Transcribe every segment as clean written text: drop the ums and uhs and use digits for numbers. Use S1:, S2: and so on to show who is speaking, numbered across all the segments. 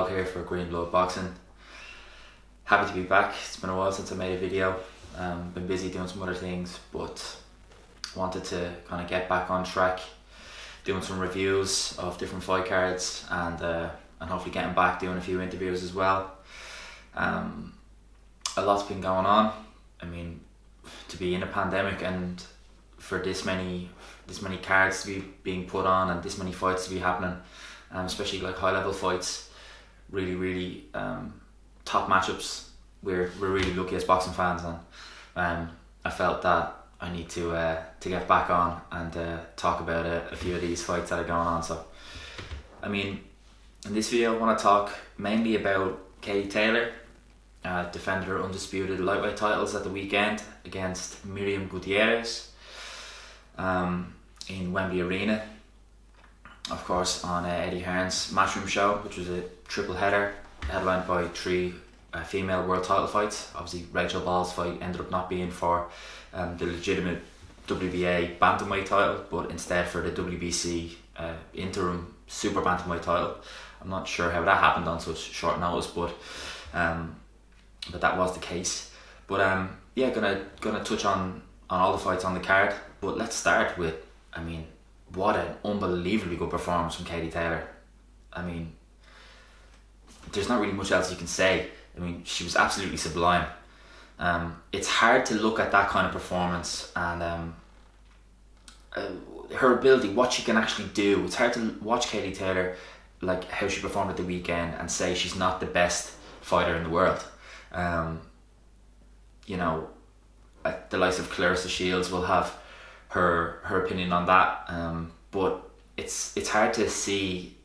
S1: vlog here for Green Blood Boxing. Happy to be back. It's been a while since I made a video. Been busy doing some other things, but wanted to kind of get back on track, doing some reviews of different fight cards, and hopefully getting back doing a few interviews as well. A lot's been going on. I mean, to be in a pandemic and for this many cards to be being put on and this many fights to be happening, especially like high level fights, really top matchups. We're really lucky as boxing fans, and I felt that I need to get back on and talk about a few of these fights that are going on. So, I mean, in this video I want to talk mainly about Katie Taylor. Defended her undisputed lightweight titles at the weekend against Miriam Gutierrez in Wembley Arena, of course, on Eddie Hearn's Matchroom show, which was a triple header headlined by three female world title fights. Obviously Rachel Ball's fight ended up not being for the legitimate WBA bantamweight title, but instead for the WBC interim super bantamweight title. I'm not sure how that happened on such short notice, but that was the case. But yeah, gonna touch on all the fights on the card. But let's start with, I mean, what an unbelievably good performance from Katie Taylor. I mean, there's not really much else you can say. I mean, she was absolutely sublime. It's hard to look at that kind of performance and her ability, what she can actually do. It's hard to watch Katie Taylor, like how she performed at the weekend, and say she's not the best fighter in the world. You know, the likes of Clarissa Shields will have her opinion on that, but it's hard to see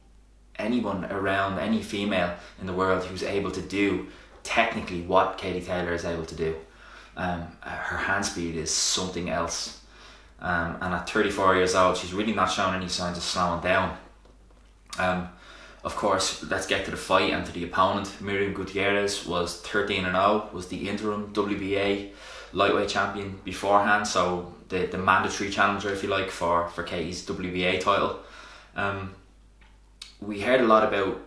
S1: anyone around, any female in the world, who's able to do technically what Katie Taylor is able to do. Her hand speed is something else, and at 34 years old she's really not showing any signs of slowing down. Of course, let's get to the fight and to the opponent. Miriam Gutierrez was 13-0, was the interim WBA lightweight champion beforehand, so the mandatory challenger, if you like, for Katie's WBA title. We heard a lot about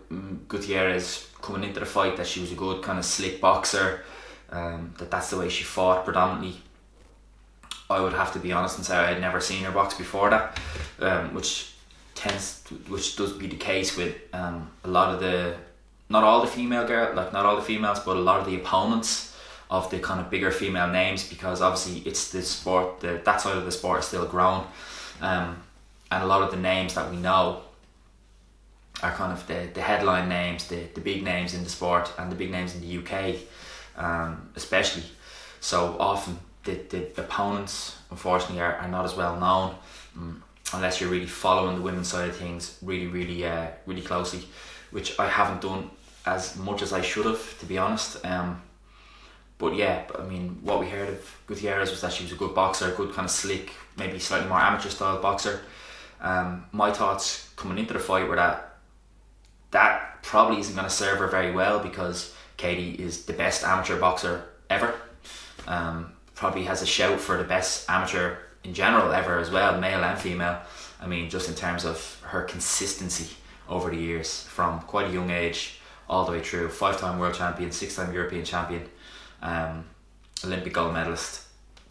S1: Gutierrez coming into the fight, that she was a good kind of slick boxer, that's the way she fought predominantly. I would have to be honest and say I had never seen her box before that, which does be the case with a lot of not all the females, but a lot of the opponents of the kind of bigger female names, because obviously it's the sport, that side of the sport is still growing, and a lot of the names that we know are kind of the headline names, the big names in the sport, and the big names in the UK, especially. So often the opponents, unfortunately, are not as well known, unless you're really following the women's side of things really closely, which I haven't done as much as I should have, to be honest. But yeah, I mean, what we heard of Gutierrez was that she was a good boxer, a good kind of slick, maybe slightly more amateur style boxer. My thoughts coming into the fight were that probably isn't going to serve her very well, because Katie is the best amateur boxer ever. Probably has a shout for the best amateur in general ever as well, male and female. I mean, just in terms of her consistency over the years, from quite a young age all the way through. 5-time world champion, 6-time European champion, Olympic gold medalist,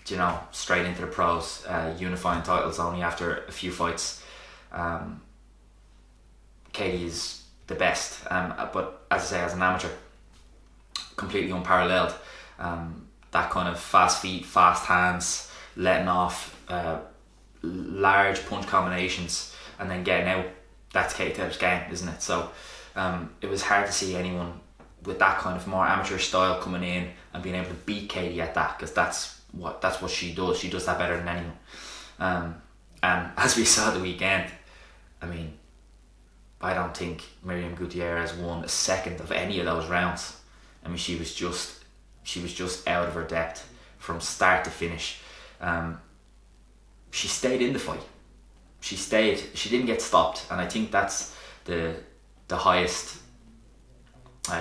S1: you know, straight into the pros, unifying titles only after a few fights. Katie is the best, but as I say, as an amateur, completely unparalleled. That kind of fast feet, fast hands, letting off large punch combinations and then getting out, that's Katie Taylor's game, isn't it? So it was hard to see anyone with that kind of more amateur style coming in and being able to beat Katie at that, because that's what she does. She does that better than anyone. And as we saw the weekend, I mean, I don't think Miriam Gutierrez won a second of any of those rounds. I mean, she was just out of her depth from start to finish. She stayed in the fight. She didn't get stopped, and I think that's the highest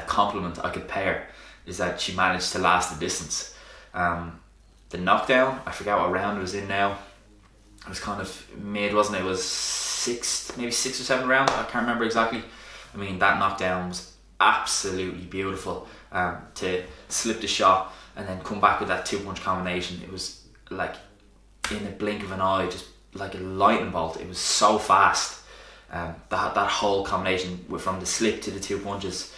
S1: compliment I could pay her, is that she managed to last the distance. The knockdown, I forgot what round it was in now. It was kind of mid, wasn't it? It was maybe 6 or 7 rounds. I can't remember exactly. I mean, that knockdown was absolutely beautiful. To slip the shot and then come back with that 2-punch combination, it was like in a blink of an eye, just like a lightning bolt. It was so fast. That whole combination from the slip to the 2 punches,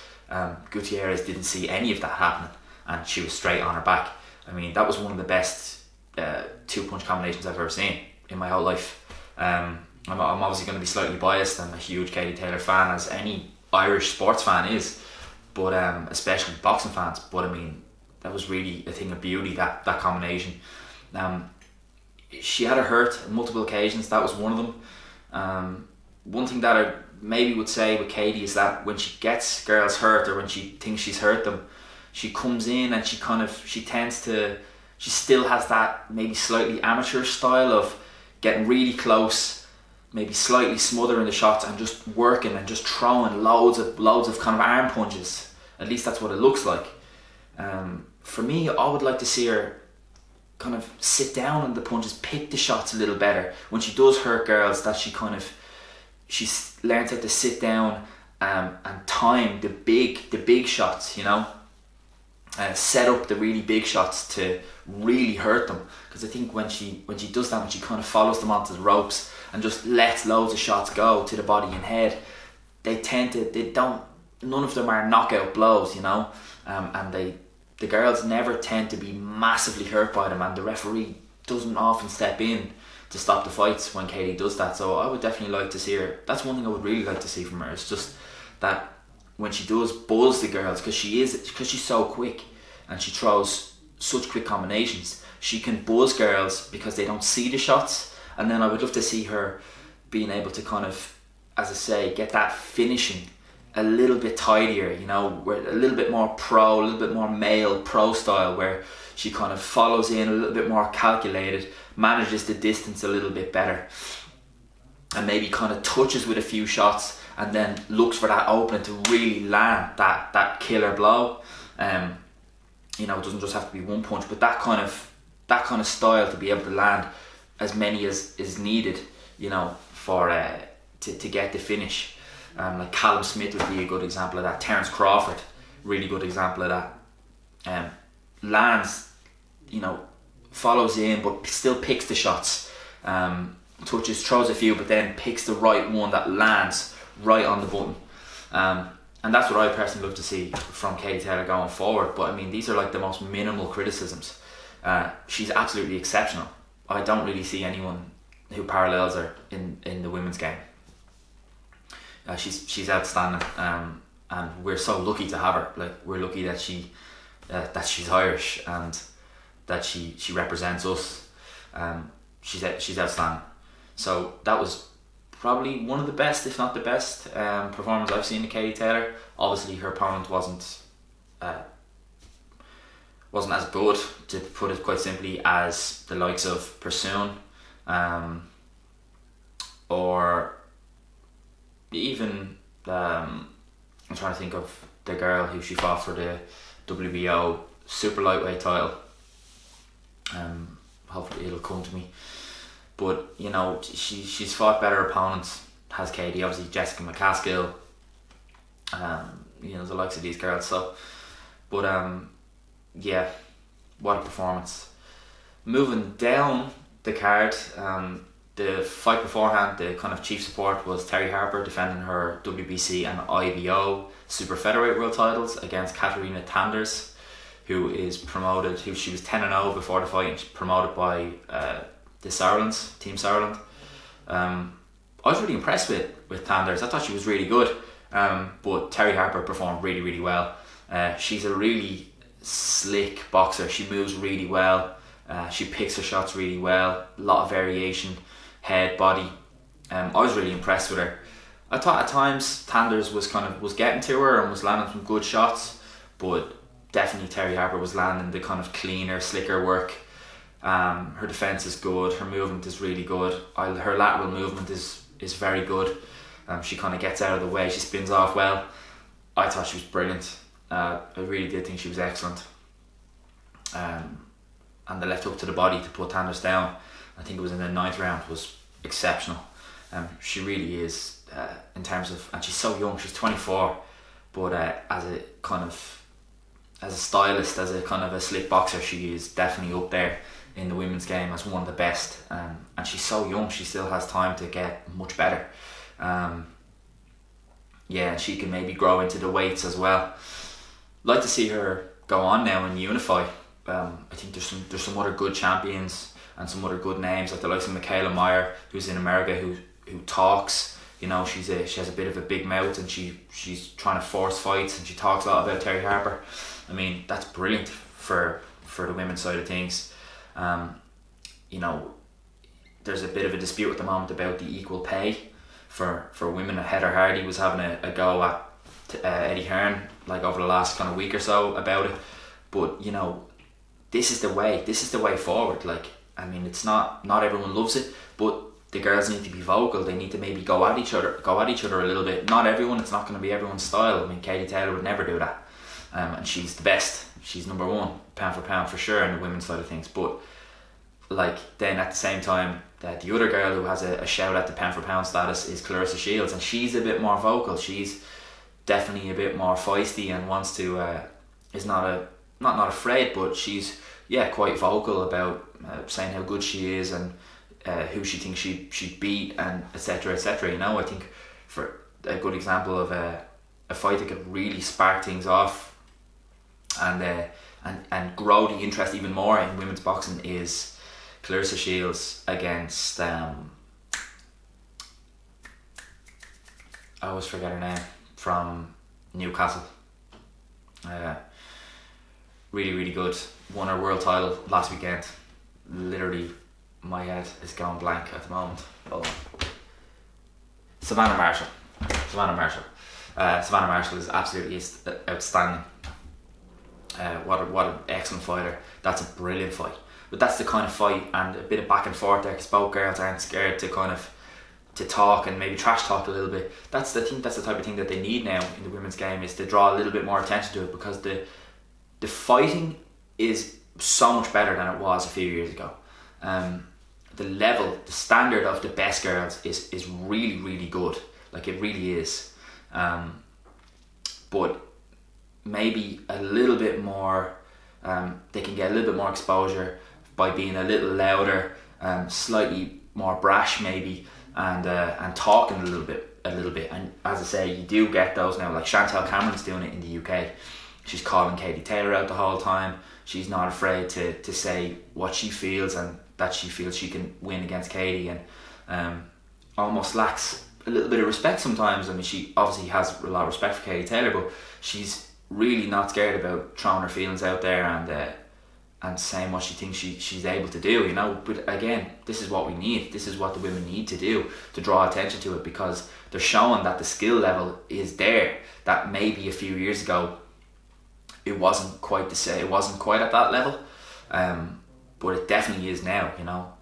S1: Gutierrez didn't see any of that happening, and she was straight on her back. I mean, that was one of the best 2-punch combinations I've ever seen in my whole life. I'm obviously going to be slightly biased. I'm a huge Katie Taylor fan, as any Irish sports fan is, but especially boxing fans. But I mean, that was really a thing of beauty, that combination. She had her hurt on multiple occasions. That was one of them. One thing that I maybe would say with Katie is that when she gets girls hurt, or when she thinks she's hurt them, she comes in and she still has that maybe slightly amateur style of getting really close, maybe slightly smothering the shots and just working and just throwing loads of kind of arm punches. At least that's what it looks like. For me, I would like to see her kind of sit down on the punches, pick the shots a little better. When she does hurt girls, that she's learned how to sit down and time the big shots, you know. Set up the really big shots to really hurt them, because I think when she does that, when she kind of follows them onto the ropes and just lets loads of shots go to the body and head, none of them are knockout blows, you know, and the girls never tend to be massively hurt by them, and the referee doesn't often step in to stop the fights when Katie does that. So I would definitely like to see her. That's one thing I would really like to see from her. It's just that when she does buzz the girls, because she's so quick and she throws such quick combinations, she can buzz girls because they don't see the shots. And then I would love to see her being able to kind of, as I say, get that finishing a little bit tidier, you know, where a little bit more pro, a little bit more male pro style, where she kind of follows in a little bit more calculated, manages the distance a little bit better, and maybe kind of touches with a few shots and then looks for that opening to really land that killer blow. You know, it doesn't just have to be one punch, but that kind of style to be able to land as many as is needed, you know, for to get the finish. Like Callum Smith would be a good example of that. Terence Crawford, really good example of that. Lands, you know, follows in but still picks the shots, touches, throws a few, but then picks the right one that lands right on the button. And that's what I personally love to see from Katie Taylor going forward. But I mean, these are like the most minimal criticisms. She's absolutely exceptional. I don't really see anyone who parallels her in the women's game. She's outstanding, and we're so lucky to have her. Like, we're lucky that she's Irish and that she represents us. She's outstanding. So that was probably one of the best, if not the best, performance I've seen of Katie Taylor. Obviously, her opponent wasn't as good, to put it quite simply, as the likes of Pursoon, or even I'm trying to think of the girl who she fought for the WBO super lightweight title. Hopefully it'll come to me. But you know, she's fought better opponents, has Katie. Obviously Jessica McCaskill, you know, the likes of these girls. So, but yeah, what a performance. Moving down the card, the fight beforehand, the kind of chief support was Terry Harper defending her WBC and IBO super featherweight world titles against Katarina Tanders, who she was 10-0 before the fight, and she's promoted by Team Sauerland. I was really impressed with Tanders. I thought she was really good, but Terry Harper performed really, really well. She's a really slick boxer. She moves really well. She picks her shots really well. A lot of variation, head, body. I was really impressed with her. I thought at times Tanders was getting to her and was landing some good shots, but definitely Terry Harper was landing the kind of cleaner, slicker work. Her defense is good. Her movement is really good. Her lateral movement is very good. She kind of gets out of the way. She spins off well. I thought she was brilliant. I really did think she was excellent. And the left hook to the body to put Tanders down, I think it was in the 9th round, was exceptional. She really is, in terms of, and she's so young, she's 24. but as a stylist, as a kind of a slick boxer, she is definitely up there in the women's game as one of the best. And she's so young; she still has time to get much better. She can maybe grow into the weights as well. Like to see her go on now and unify. I think there's some other good champions and some other good names, like the likes of Michaela Meyer, who's in America, who talks. You know, she has a bit of a big mouth, and she's trying to force fights, and she talks a lot about Terry Harper. I mean, that's brilliant for the women's side of things. You know, there's a bit of a dispute at the moment about the equal pay for women. Heather Hardy was having a go at Eddie Hearn like over the last kind of week or so about it. But you know, this is the way forward. Like, I mean, it's not everyone loves it, but the girls need to be vocal. They need to maybe go at each other a little bit. Not everyone. It's not going to be everyone's style. I mean, Katie Taylor would never do that, and she's the best. She's number one, pound for pound, for sure, in the women's side of things. But like, then at the same time, that the other girl who has a shout at the pound for pound status is Clarissa Shields, and she's a bit more vocal. She's definitely a bit more feisty and wants to is not afraid, but she's quite vocal about saying how good she is and who she thinks she'd beat, and etc. etc. You know, I think for a good example of a fight that could really spark things off and grow the interest even more in women's boxing is Clarissa Shields against I always forget her name, from Newcastle. Really, really good. Won her world title last weekend. Literally, my head is going blank at the moment. Oh. Savannah Marshall. Savannah Marshall is absolutely outstanding. What an excellent fighter. That's a brilliant fight. But that's the kind of fight, and a bit of back and forth there, because both girls aren't scared to talk and maybe trash talk a little bit. I think that's the type of thing that they need now in the women's game, is to draw a little bit more attention to it, because the fighting is so much better than it was a few years ago. The level, the standard of the best girls is really, really good. Like, it really is. But maybe a little bit more, they can get a little bit more exposure by being a little louder, slightly more brash maybe, and talking a little bit. And as I say, you do get those now. Like Chantel Cameron's doing it in the UK. She's calling Katie Taylor out the whole time. She's not afraid to say what she feels, and that she feels she can win against Katie, and almost lacks a little bit of respect sometimes. I mean, she obviously has a lot of respect for Katie Taylor, but she's really not scared about throwing her feelings out there and saying what she thinks she's able to do, you know. But again, this is what we need. This is what the women need to do to draw attention to it, because they're showing that the skill level is there, that maybe a few years ago it wasn't quite at that level, but it definitely is now, you know.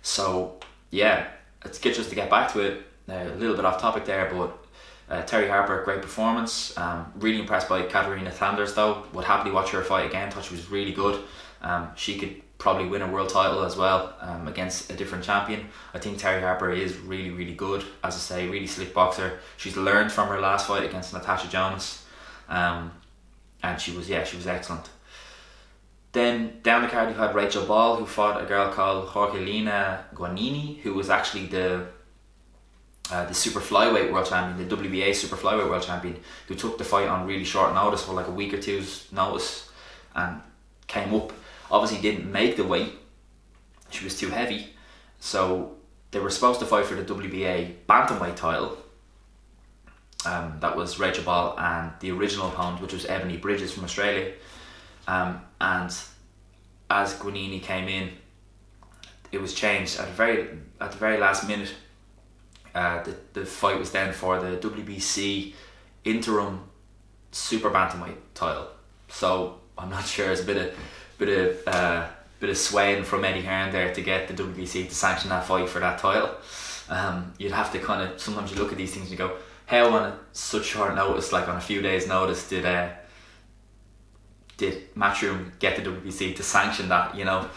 S1: So yeah, it's good just to get back to it. A little bit off topic there, but Terry Harper, great performance. Really impressed by Katarina Tanders though. Would happily watch her fight again. Thought she was really good. She could probably win a world title as well, against a different champion. I think Terry Harper is really, really good. As I say, really slick boxer. She's learned from her last fight against Natasha Jonas, and she was excellent. Then down the card you had Rachel Ball, who fought a girl called Jorgelina Guanini, who was actually the super flyweight world champion, the WBA super flyweight world champion, who took the fight on really short notice, for like a week or two's notice, and came up. Obviously didn't make the weight. She was too heavy. So they were supposed to fight for the WBA bantamweight title. That was Rachel Ball and the original opponent, which was Ebony Bridges from Australia. And as Guanini came in, it was changed at the very last minute. The fight was then for the WBC interim super bantamweight title. So I'm not sure. It's a bit of swaying from Eddie Hearn there to get the WBC to sanction that fight for that title. You'd have to sometimes you look at these things and you go, how on such short notice, like on a few days' notice, did Matchroom get the WBC to sanction that? You know,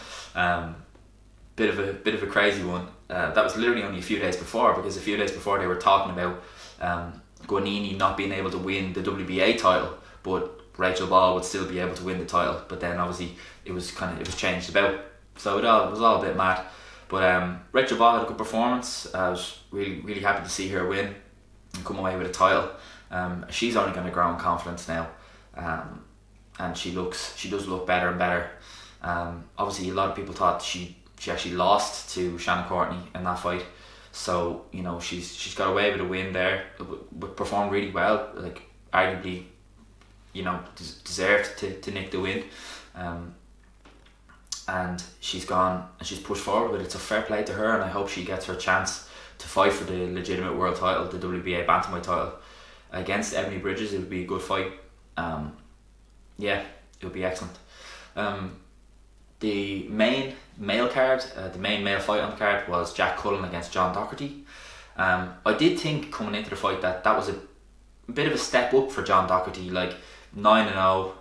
S1: bit of a crazy one. That was literally only a few days before, because a few days before they were talking about Guanini not being able to win the WBA title, but Rachel Ball would still be able to win the title. But then obviously it was changed about, so it was all a bit mad. But Rachel Ball had a good performance. I was really happy to see her win and come away with a title. She's only going to grow in confidence now, and she does look better and better. Obviously, a lot of people thought she actually lost to Shannon Courtney in that fight. So she's got away with a win there, but performed really well. Like arguably, deserved to nick the win. And she's gone and she's pushed forward with it. So fair play to her, and I hope she gets her chance to fight for the legitimate world title, the WBA bantamweight title, against Ebony Bridges. It would be a good fight. It would be excellent. The main male card, the main male fight on the card was Jack Cullen against John Doherty. I did think coming into the fight that was a bit of a step up for John Doherty, like 9-0.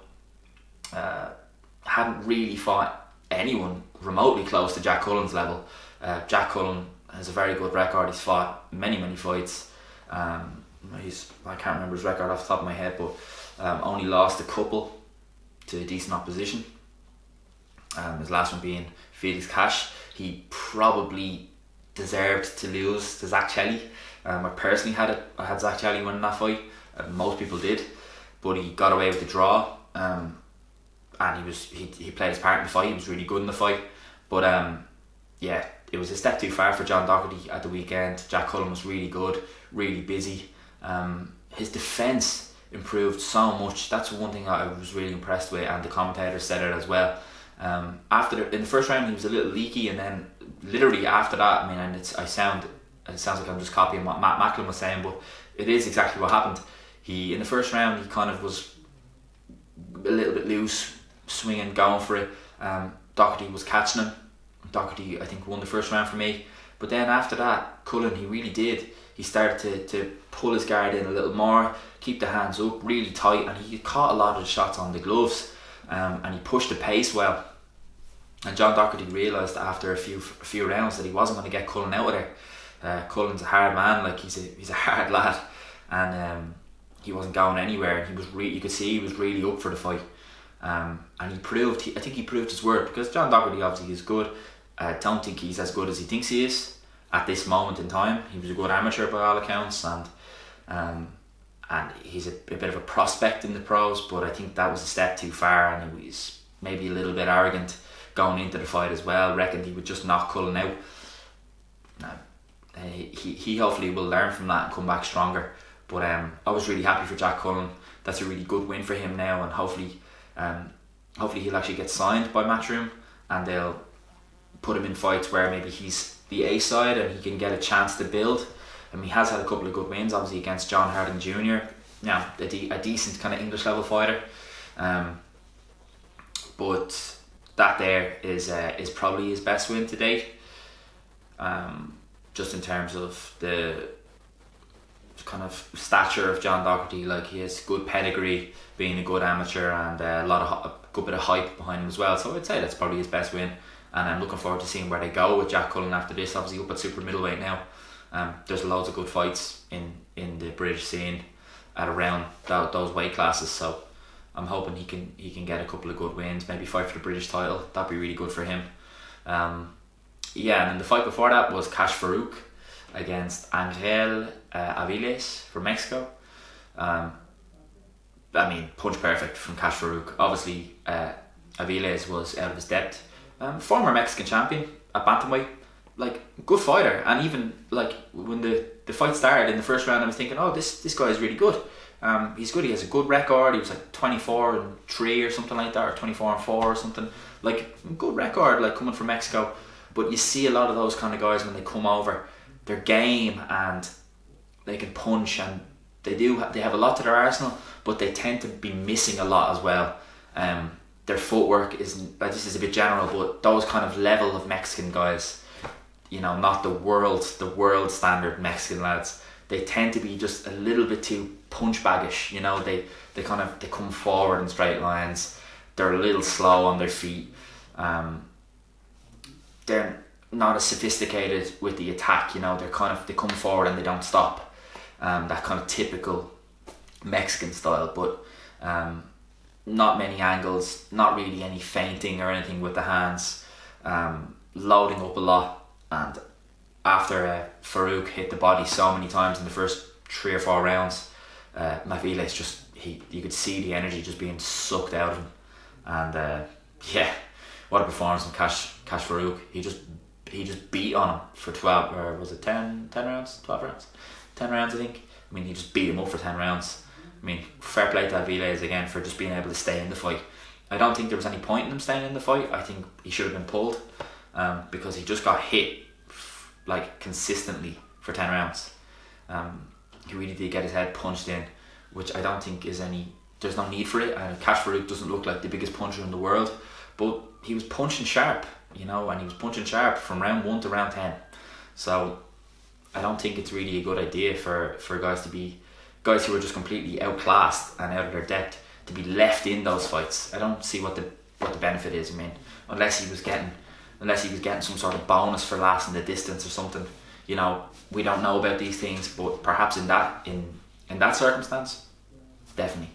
S1: Hadn't really fought anyone remotely close to Jack Cullen's level. Jack Cullen has a very good record. He's fought many fights. I can't remember his record off the top of my head, but only lost a couple to decent opposition. His last one being Felix Cash. He probably deserved to lose to Zach Chelly. I personally had Zach Chelly winning that fight. Most people did, but he got away with the draw. And he played his part in the fight. He was really good in the fight, but it was a step too far for John Doherty at the weekend. Jack Cullen was really good, really busy. His defence improved so much. That's one thing I was really impressed with, and the commentators said it as well. In the first round he was a little leaky, and then literally after that, it sounds like I'm just copying what Matt Macklin was saying, but it is exactly what happened. In the first round he kind of was a little bit loose, swinging, going for it. Doherty was catching him. Doherty, I think, won the first round for me. But then after that, Cullen, he really did. He started to pull his guard in a little more, keep the hands up really tight, and he caught a lot of the shots on the gloves, and he pushed the pace well. And John Doherty realised after a few rounds that he wasn't going to get Cullen out of there. Cullen's a hard man, like he's a hard lad, and he wasn't going anywhere. And you could see he was really up for the fight. And I think he proved his worth, because John Doherty obviously is good. I don't think he's as good as he thinks he is at this moment in time. He was a good amateur by all accounts, and he's a bit of a prospect in the pros, but I think that was a step too far, and he was maybe a little bit arrogant going into the fight as well. Reckoned he would just knock Cullen out. He hopefully will learn from that and come back stronger. But I was really happy for Jack Cullen. That's a really good win for him now, and hopefully he'll actually get signed by Matchroom, and they'll put him in fights where maybe he's the A side and he can get a chance to build. He has had a couple of good wins, obviously against John Harding Jr. Now, a decent kind of English level fighter, but that there is probably his best win to date. Just in terms of the kind of stature of John Doherty, like he has good pedigree, being a good amateur, and a good bit of hype behind him as well. So I'd say that's probably his best win, and I'm looking forward to seeing where they go with Jack Cullen after this. Obviously up at super middleweight now. There's loads of good fights in the British scene at around those weight classes. So I'm hoping he can get a couple of good wins, maybe fight for the British title. That'd be really good for him. And then the fight before that was Cash Farouk against Angel Avila from Mexico. Punch perfect from Cash Farouk. Obviously, Aviles was out of his depth. Former Mexican champion at bantamweight, like good fighter. And even like when the fight started in the first round, I was thinking, oh, this guy is really good. He's good. He has a good record. He was like 24-3 or something like that, or 24-4 or something. Like good record, like coming from Mexico. But you see a lot of those kind of guys when they come over, their game, and they can punch, and they have a lot to their arsenal, but they tend to be missing a lot as well. Their footwork isn't, this is a bit general, but those kind of level of Mexican guys, not the world standard Mexican lads, they tend to be just a little bit too punch baggish. They come forward in straight lines. They're a little slow on their feet. They're not as sophisticated with the attack. They come forward and they don't stop. that kind of typical Mexican style, but not many angles, not really any feinting or anything with the hands, loading up a lot. And after Farouk hit the body so many times in the first 3 or 4 rounds, Avila is just, you could see the energy just being sucked out of him. And yeah, what a performance from Cash Farouk. He just beat on him for 12, or was it 10 rounds? 12 rounds? 10 rounds, I think. I mean, he just beat him up for 10 rounds. I mean, fair play to Avila again for just being able to stay in the fight. I don't think there was any point in him staying in the fight. I think he should have been pulled, because he just got hit like consistently for 10 rounds. He really did get his head punched in, which I don't think is there's no need for it. Cash Farouk doesn't look like the biggest puncher in the world, but he was punching sharp, you know, and he was punching sharp from round 1 to round 10. So I don't think it's really a good idea for guys who are just completely outclassed and out of their depth to be left in those fights. I don't see what the benefit is. I mean, unless he was getting some sort of bonus for lasting the distance or something. You know, we don't know about these things, but perhaps in that circumstance, definitely,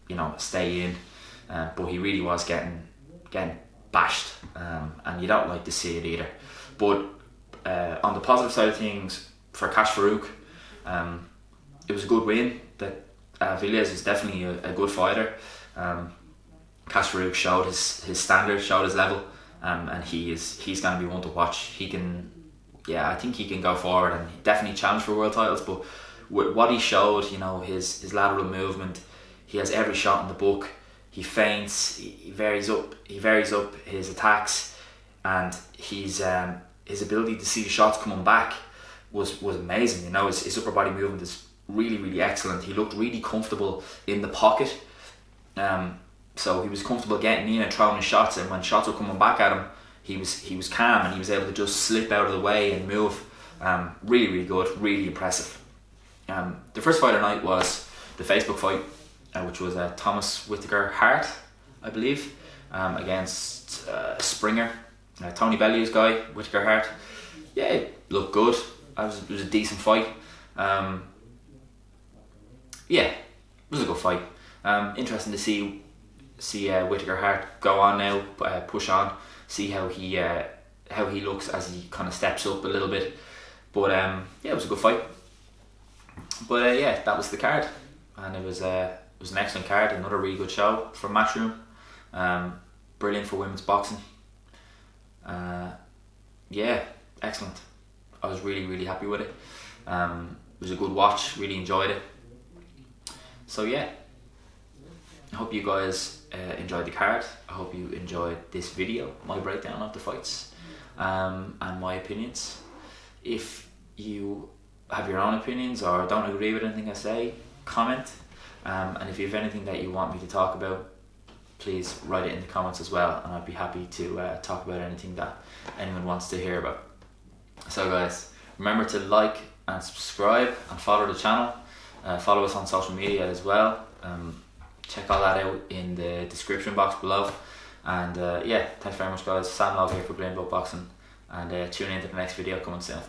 S1: you know, stay in. But he really was getting bashed, and you don't like to see it either. But on the positive side of things, for Cash Farouk, it was a good win. That Villas is definitely a good fighter. Cash Farouk showed his standard, showed his level, and he's going to be one to watch. I think he can go forward and definitely challenge for world titles. But with what he showed, you know, his lateral movement, he has every shot in the book. He feints, he varies up his attacks, and his ability to see the shots coming back was amazing. You know, his upper body movement is really, really excellent. He looked really comfortable in the pocket, so he was comfortable getting in and throwing his shots, and when shots were coming back at him, he was calm and he was able to just slip out of the way and move. Really, really good, really impressive. The first fight of the night was the Facebook fight, which was Thomas Whittaker Hart, I believe, against Springer, Tony Bellew's guy, Whittaker Hart. Yeah, it looked good. It was a decent fight. Yeah, it was a good fight. Interesting to see Whittaker Hart go on now, push on, see how he looks as he kind of steps up a little bit. But yeah, it was a good fight. But yeah, that was the card, and it was an excellent card. Another really good show from Matchroom. Brilliant for women's boxing. Yeah, excellent. I was really, really happy with it. It was a good watch. Really enjoyed it. So yeah, I hope you guys enjoyed the card. I hope you enjoyed this video, my breakdown of the fights, and my opinions. If you have your own opinions or don't agree with anything I say, comment. And if you have anything that you want me to talk about, please write it in the comments as well, and I'd be happy to talk about anything that anyone wants to hear about. So guys, remember to like and subscribe and follow the channel. Follow us on social media as well. Check all that out in the description box below. And yeah, thanks very much guys. Sam Love here for Green Belt Boxing, and tune in to the next video coming soon.